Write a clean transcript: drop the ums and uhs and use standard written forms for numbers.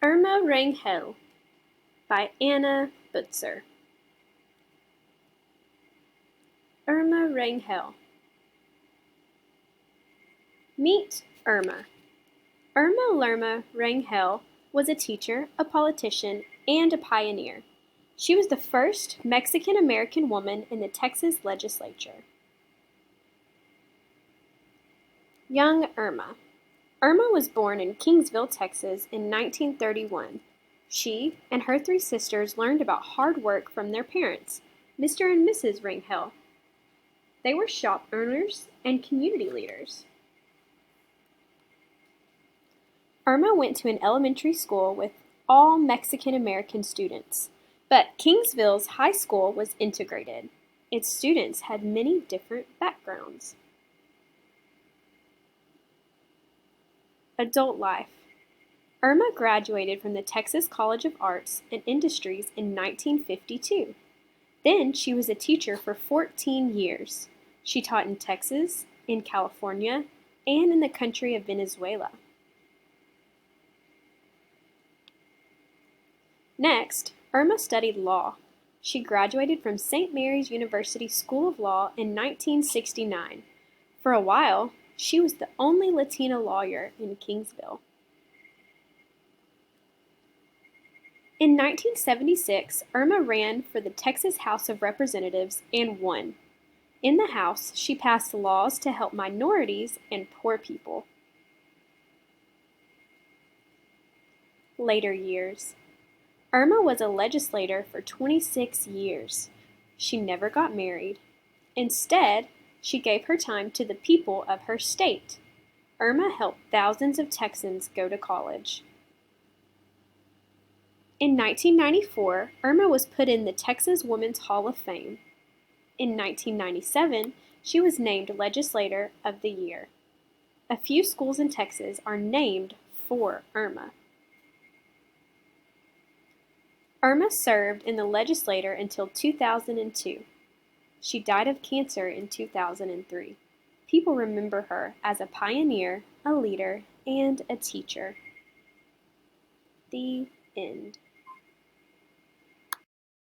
Irma Rangel by Anna Butzer. Irma Rangel. Meet Irma. Irma Lerma Rangel was a teacher, a politician, and a pioneer. She was the first Mexican-American woman in the Texas legislature. Young Irma. Irma was born in Kingsville, Texas in 1931. She and her three sisters learned about hard work from their parents, Mr. and Mrs. Rangel. They were shop owners and community leaders. Irma went to an elementary school with all Mexican-American students, but Kingsville's high school was integrated. Its students had many different backgrounds. Adult life. Irma graduated from the Texas College of Arts and Industries in 1952. Then she was a teacher for 14 years. She taught in Texas, in California, and in the country of Venezuela. Next, Irma studied law. She graduated from St. Mary's University School of Law in 1969. For a while, she was the only Latina lawyer in Kingsville. In 1976, Irma ran for the Texas House of Representatives and won. In the House, she passed laws to help minorities and poor people. Later years. Irma was a legislator for 26 years. She never got married. Instead, she gave her time to the people of her state. Irma helped thousands of Texans go to college. In 1994, Irma was put in the Texas Women's Hall of Fame. In 1997, she was named Legislator of the Year. A few schools in Texas are named for Irma. Irma served in the legislature until 2002. She died of cancer in 2003. People remember her as a pioneer, a leader, and a teacher. The end.